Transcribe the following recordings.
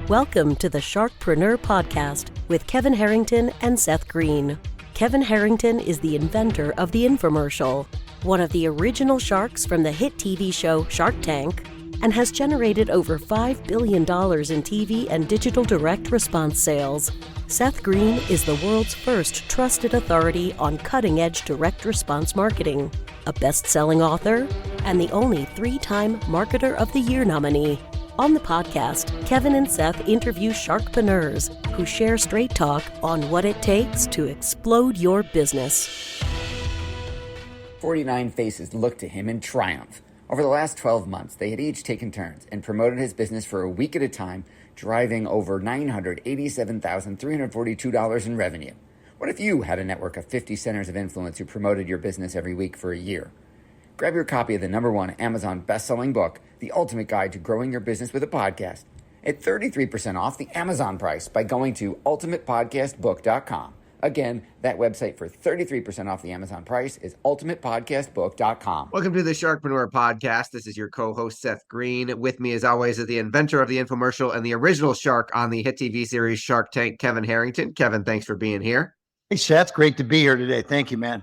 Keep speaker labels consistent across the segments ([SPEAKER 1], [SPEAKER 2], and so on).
[SPEAKER 1] Welcome to the Sharkpreneur podcast with Kevin Harrington and Seth Greene. Kevin Harrington is the inventor of the infomercial, one of the original sharks from the hit TV show Shark Tank, and has generated over $5 billion in TV and digital direct response sales. Seth Greene is the world's first trusted authority on cutting-edge direct response marketing, a best-selling author, and the only 3-time Marketer of the Year nominee. On the podcast, Kevin and Seth interview Sharkpreneurs who share straight talk on what it takes to explode your business.
[SPEAKER 2] 49 faces looked to him in triumph. Over the last 12 months, they had each taken turns and promoted his business for a week at a time, driving over $987,342 in revenue. What if you had a network of 50 centers of influence who promoted your business every week for a year? Grab your copy of the #1 Amazon best-selling book, The Ultimate Guide to Growing Your Business with a Podcast, at 33% off the Amazon price by going to ultimatepodcastbook.com. Again, that website for 33% off the Amazon price is ultimatepodcastbook.com.
[SPEAKER 3] Welcome to the Sharkpreneur podcast. This is your co-host, Seth Greene. With me, as always, is the inventor of the infomercial and the original shark on the hit TV series Shark Tank, Kevin Harrington. Kevin, thanks for being here.
[SPEAKER 4] Hey, Seth. Great to be here today. Thank you, man.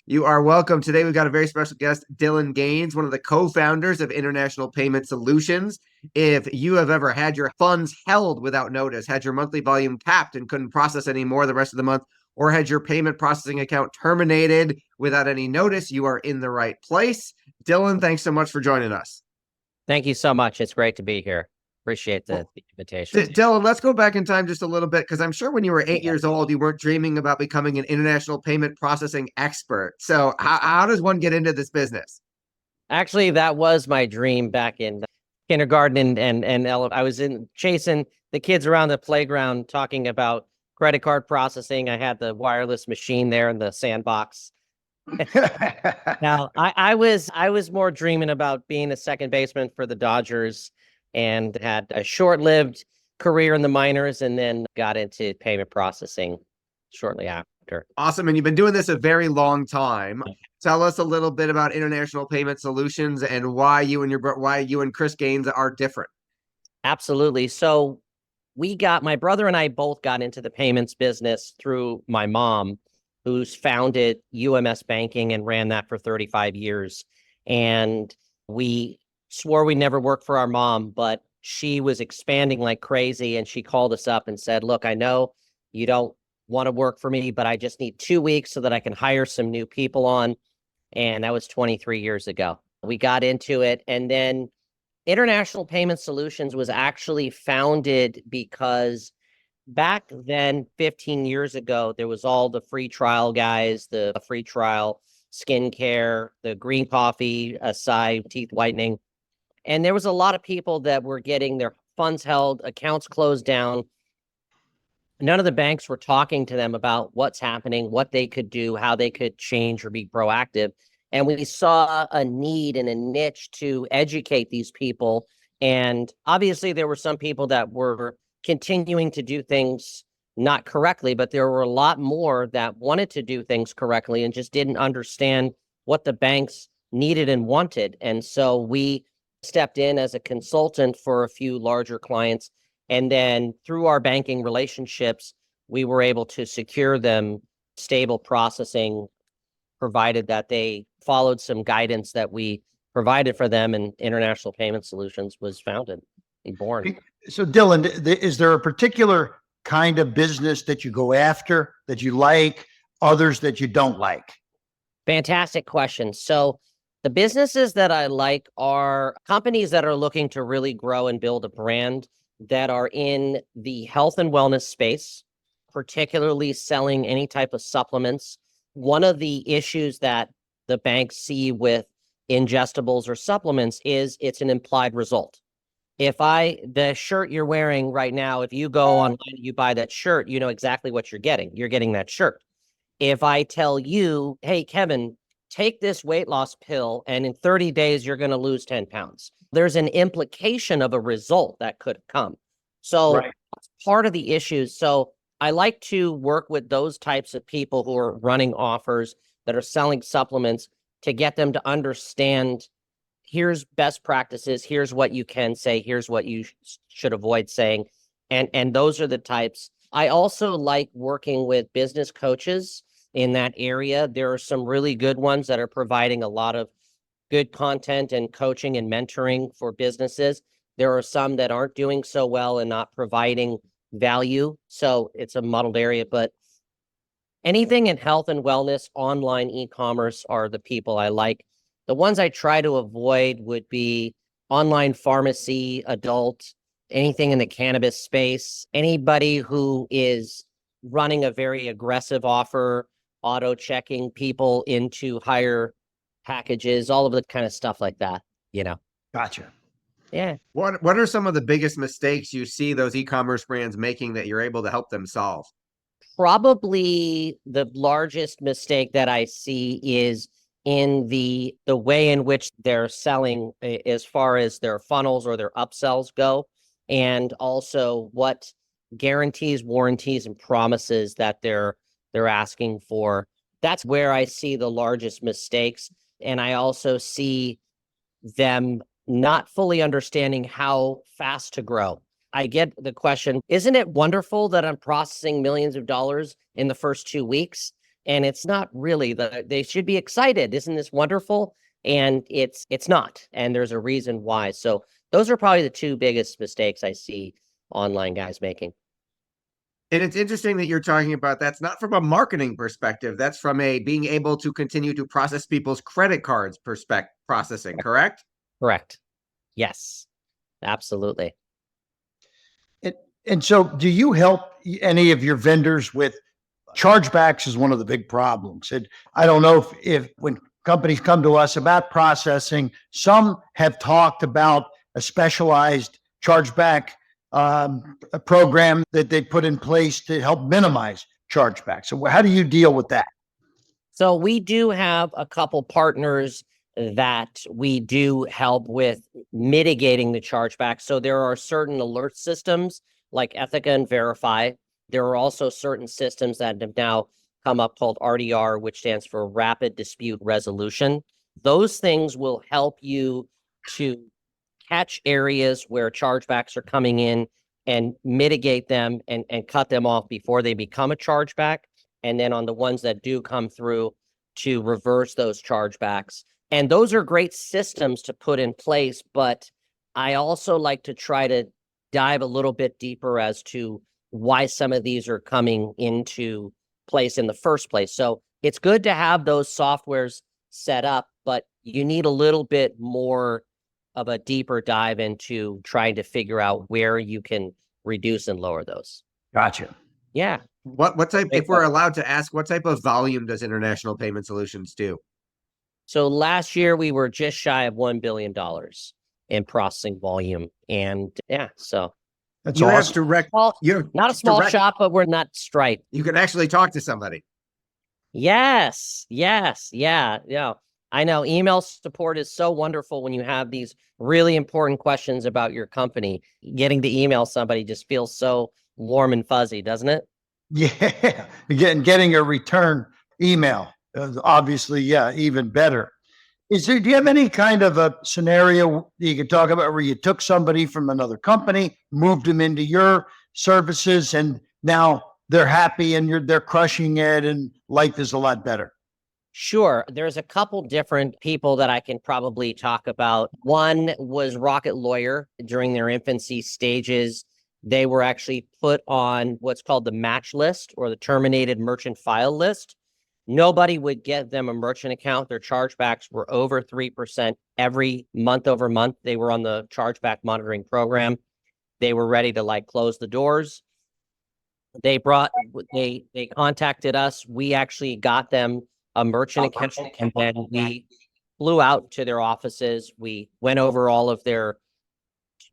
[SPEAKER 3] You are welcome. Today, we've got a very special guest, Dylan Gaines, one of the co-founders of International Payment Solutions. If you have ever had your funds held without notice, had your monthly volume capped and couldn't process any more the rest of the month, or had your payment processing account terminated without any notice, you are in the right place. Dylan, thanks so much for joining us.
[SPEAKER 5] Thank you so much. It's great to be here. Appreciate the invitation.
[SPEAKER 3] Dylan, let's go back in time just a little bit, because I'm sure when you were 8 years old, you weren't dreaming about becoming an international payment processing expert. So how does one get into this business?
[SPEAKER 5] Actually, that was my dream back in kindergarten and I was chasing the kids around the playground talking about credit card processing. I had the wireless machine there in the sandbox. Now, I was more dreaming about being a second baseman for the Dodgers, and had a short-lived career in the minors, and then got into payment processing shortly after.
[SPEAKER 3] Awesome. And you've been doing this a very long time. Tell us a little bit about International Payment Solutions and why you and Chris Gaines are different.
[SPEAKER 5] Absolutely. So my brother and I both got into the payments business through my mom, who's founded UMS Banking and ran that for 35 years. And we swore we'd never work for our mom, but she was expanding like crazy. And she called us up and said, look, I know you don't want to work for me, but I just need 2 weeks so that I can hire some new people on. And that was 23 years ago. We got into it. And then International Payment Solutions was actually founded because back then, 15 years ago, there was all the free trial guys, the free trial skincare, the green coffee, acai, teeth whitening. And there was a lot of people that were getting their funds held, accounts closed down. None of the banks were talking to them about what's happening, what they could do, how they could change or be proactive. And we saw a need and a niche to educate these people. And obviously, there were some people that were continuing to do things not correctly, but there were a lot more that wanted to do things correctly and just didn't understand what the banks needed and wanted. And so we stepped in as a consultant for a few larger clients. And then through our banking relationships, we were able to secure them stable processing, provided that they followed some guidance that we provided for them, and International Payment Solutions was founded and born.
[SPEAKER 4] So Dylan, is there a particular kind of business that you go after, that you like, others that you don't like?
[SPEAKER 5] Fantastic question. So the businesses that I like are companies that are looking to really grow and build a brand, that are in the health and wellness space, particularly selling any type of supplements. One of the issues that the banks see with ingestibles or supplements is it's an implied result. The shirt you're wearing right now, if you go online and you buy that shirt, you know exactly what you're getting. You're getting that shirt. If I tell you, hey, Kevin, take this weight loss pill, and in 30 days, you're going to lose 10 pounds. There's an implication of a result that could come. So that's part of the issues. So I like to work with those types of people who are running offers, that are selling supplements, to get them to understand, here's best practices, here's what you can say, here's what you should avoid saying. And those are the types. I also like working with business coaches in that area. There are some really good ones that are providing a lot of good content and coaching and mentoring for businesses. There are some that aren't doing so well and not providing value. So it's a muddled area, but anything in health and wellness, online e-commerce are the people I like. The ones I try to avoid would be online pharmacy, adult, anything in the cannabis space, anybody who is running a very aggressive offer, auto checking people into higher packages, all of the kind of stuff like that, you know.
[SPEAKER 4] Gotcha.
[SPEAKER 5] Yeah.
[SPEAKER 3] What are some of the biggest mistakes you see those e-commerce brands making that you're able to help them solve?
[SPEAKER 5] Probably the largest mistake that I see is in the way in which they're selling as far as their funnels or their upsells go, and also what guarantees, warranties, and promises that they're asking for. That's where I see the largest mistakes. And I also see them not fully understanding how fast to grow. I get the question, isn't it wonderful that I'm processing millions of dollars in the first 2 weeks? And it's not really. They should be excited. Isn't this wonderful? And it's not. And there's a reason why. So those are probably the two biggest mistakes I see online guys making.
[SPEAKER 3] And it's interesting that you're talking about that's not from a marketing perspective. That's from a being able to continue to process people's credit cards processing, correct?
[SPEAKER 5] Correct. Yes, absolutely.
[SPEAKER 4] And so do you help any of your vendors with chargebacks is one of the big problems. And I don't know if when companies come to us about processing, some have talked about a specialized chargeback a program that they put in place to help minimize chargebacks. So how do you deal with that?
[SPEAKER 5] So we do have a couple partners that we do help with mitigating the chargeback. So there are certain alert systems like Ethica and Verify. There are also certain systems that have now come up called RDR, which stands for Rapid Dispute Resolution. Those things will help you to catch areas where chargebacks are coming in and mitigate them and cut them off before they become a chargeback. And then on the ones that do come through, to reverse those chargebacks. And those are great systems to put in place, but I also like to try to dive a little bit deeper as to why some of these are coming into place in the first place. So it's good to have those softwares set up, but you need a little bit more of a deeper dive into trying to figure out where you can reduce and lower those.
[SPEAKER 4] Gotcha.
[SPEAKER 5] Yeah.
[SPEAKER 3] What type, if we're allowed to ask, what type of volume does International Payment Solutions do?
[SPEAKER 5] So last year we were just shy of $1 billion in processing volume. And yeah, so
[SPEAKER 4] That's
[SPEAKER 3] You have
[SPEAKER 4] awesome.
[SPEAKER 3] direct,
[SPEAKER 5] well,
[SPEAKER 3] you have
[SPEAKER 5] not a small
[SPEAKER 3] direct-
[SPEAKER 5] shop, but we're not Stripe.
[SPEAKER 3] You can actually talk to somebody.
[SPEAKER 5] Yes, yeah. I know email support is so wonderful when you have these really important questions about your company. Getting to email somebody just feels so warm and fuzzy, doesn't it?
[SPEAKER 4] Yeah. Getting a return email, obviously, yeah, even better. Do you have any kind of a scenario you could talk about where you took somebody from another company, moved them into your services, and now they're happy and they're crushing it and life is a lot better?
[SPEAKER 5] Sure. There's a couple different people that I can probably talk about. One was Rocket Lawyer during their infancy stages. They were actually put on what's called the match list or the terminated merchant file list. Nobody would get them a merchant account. Their chargebacks were over 3% every month over month. They were on the chargeback monitoring program. They were ready to close the doors. They contacted us. We actually got them a merchant account, and then we flew out to their offices. We went over all of their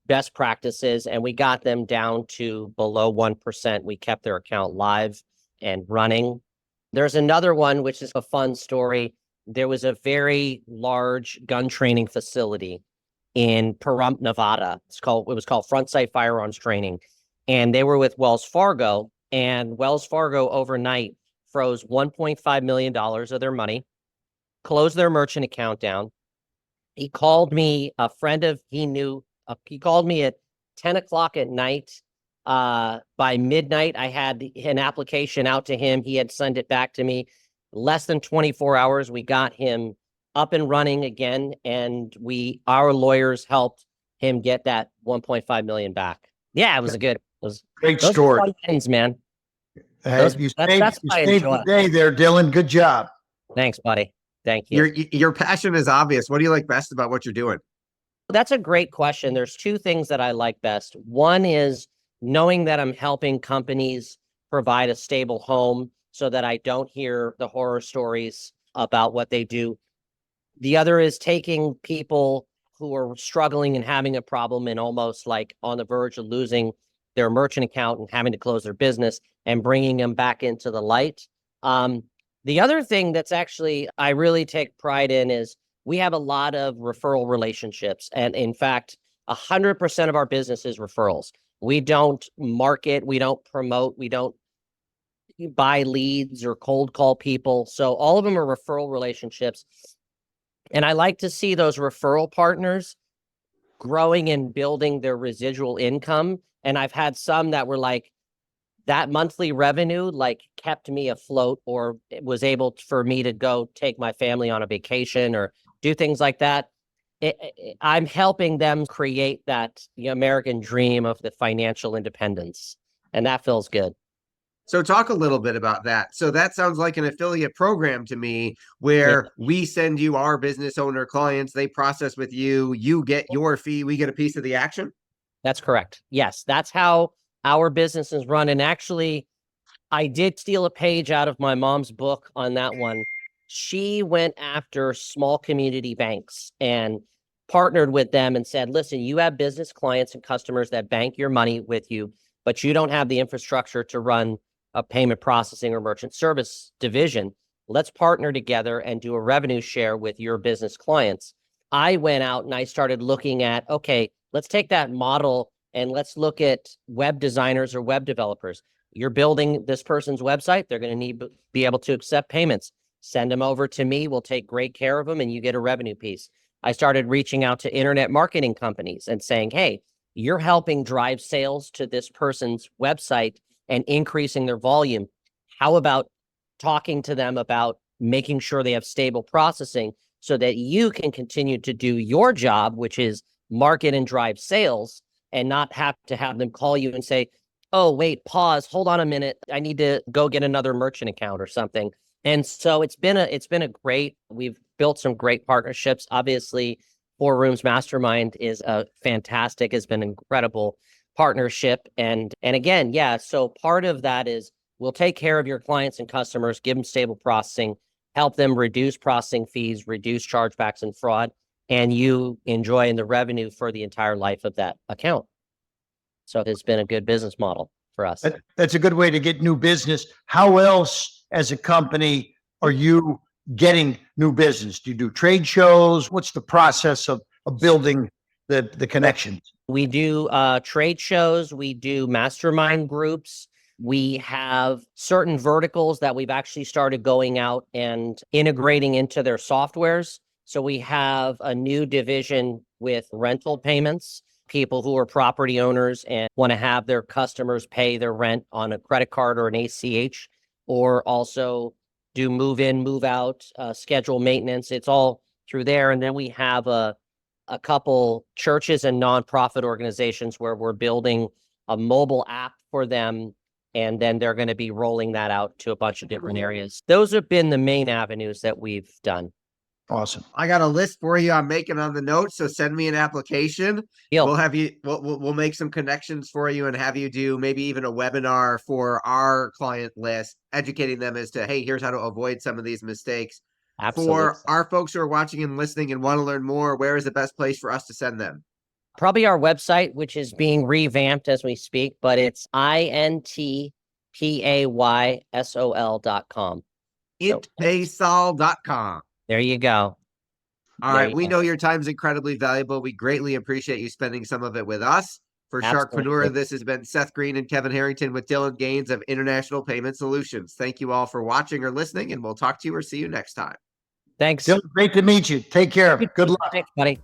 [SPEAKER 5] best practices and we got them down to below 1%. We kept their account live and running. There's another one, which is a fun story. There was a very large gun training facility in Pahrump, Nevada. It was called Front Sight Firearms Training. And they were with Wells Fargo, and Wells Fargo overnight froze $1.5 million of their money, closed their merchant account down. He called me, he called me at 10 o'clock at night By midnight, I had an application out to him. He had sent it back to me. Less than 24 hours, we got him up and running again, and our lawyers helped him get that 1.5 million back. Yeah, it was
[SPEAKER 4] Great
[SPEAKER 5] those are
[SPEAKER 4] story.
[SPEAKER 5] fun things, man.
[SPEAKER 4] You
[SPEAKER 5] That's what I
[SPEAKER 4] saved
[SPEAKER 5] enjoy.
[SPEAKER 4] the day there, Dylan. Good job.
[SPEAKER 5] Thanks, buddy. Thank you.
[SPEAKER 3] Your passion is obvious. What do you like best about what you're doing?
[SPEAKER 5] That's a great question. There's two things that I like best. One is knowing that I'm helping companies provide a stable home so that I don't hear the horror stories about what they do. The other is taking people who are struggling and having a problem and almost like on the verge of losing their merchant account and having to close their business and bringing them back into the light. The other thing that's actually I really take pride in is we have a lot of referral relationships. And in fact, 100% of our business is referrals. We don't market, we don't promote, we don't buy leads or cold call people. So all of them are referral relationships. And I like to see those referral partners growing and building their residual income. And I've had some that were like, that monthly revenue like kept me afloat or it was able for me to go take my family on a vacation or do things like that. I'm helping them create that American dream of the financial independence. And that feels good.
[SPEAKER 3] So talk a little bit about that. So that sounds like an affiliate program to me where we send you our business owner clients, they process with you, you get your fee, we get a piece of the action.
[SPEAKER 5] That's correct. Yes, that's how our business is run. And actually, I did steal a page out of my mom's book on that one. She went after small community banks and partnered with them and said, listen, you have business clients and customers that bank your money with you, but you don't have the infrastructure to run a payment processing or merchant service division. Let's partner together and do a revenue share with your business clients. I went out and I started looking at, okay, let's take that model and let's look at web designers or web developers. You're building this person's website. They're going to need to be able to accept payments. Send them over to me. We'll take great care of them and you get a revenue piece. I started reaching out to internet marketing companies and saying, hey, you're helping drive sales to this person's website and increasing their volume. How about talking to them about making sure they have stable processing so that you can continue to do your job, which is market and drive sales, and not have to have them call you and say, oh, wait, pause, hold on a minute. I need to go get another merchant account or something. And so it's been a great, we've built some great partnerships. Obviously, Four Rooms Mastermind is a fantastic, has been incredible partnership. And again, yeah, so part of that is we'll take care of your clients and customers, give them stable processing, help them reduce processing fees, reduce chargebacks and fraud, and you enjoy the revenue for the entire life of that account. So it's been a good business model for us.
[SPEAKER 4] That's a good way to get new business. How else as a company are you getting new business? Do you do trade shows? What's the process of building the connections?
[SPEAKER 5] We do trade shows. We do mastermind groups. We have certain verticals that we've actually started going out and integrating into their softwares. So we have a new division with rental payments, people who are property owners and want to have their customers pay their rent on a credit card or an ACH, or also do move in, move out, schedule maintenance. It's all through there. And then we have a couple churches and nonprofit organizations where we're building a mobile app for them. And then they're going to be rolling that out to a bunch of different areas. Those have been the main avenues that we've done.
[SPEAKER 4] Awesome.
[SPEAKER 3] I got a list for you I'm making on the notes, so send me an application.
[SPEAKER 5] Deal.
[SPEAKER 3] We'll have you we'll make some connections for you and have you do maybe even a webinar for our client list, educating them as to, hey, here's how to avoid some of these mistakes.
[SPEAKER 5] Absolutely.
[SPEAKER 3] For our folks who are watching and listening and want to learn more, where is the best place for us to send them?
[SPEAKER 5] Probably our website, which is being revamped as we speak, but it's intpaysol.com.
[SPEAKER 3] Intpaysol.com.
[SPEAKER 5] There you go.
[SPEAKER 3] All right. We know your time's incredibly valuable. We greatly appreciate you spending some of it with us. For Sharkpreneur, this has been Seth Greene and Kevin Harrington with Dylan Gaines of International Payment Solutions. Thank you all for watching or listening, and we'll talk to you or see you next time.
[SPEAKER 5] Thanks.
[SPEAKER 4] Dylan, great to meet you. Take care. Good luck.
[SPEAKER 5] Thanks, buddy.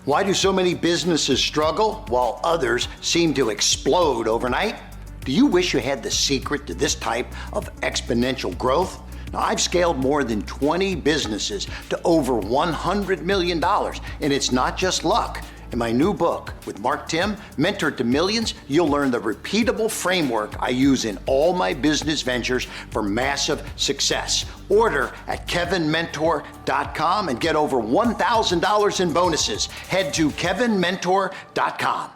[SPEAKER 4] Why do so many businesses struggle while others seem to explode overnight? Do you wish you had the secret to this type of exponential growth? Now, I've scaled more than 20 businesses to over $100 million, and it's not just luck. In my new book with Mark Tim, Mentor to Millions, you'll learn the repeatable framework I use in all my business ventures for massive success. Order at kevinmentor.com and get over $1,000 in bonuses. Head to kevinmentor.com.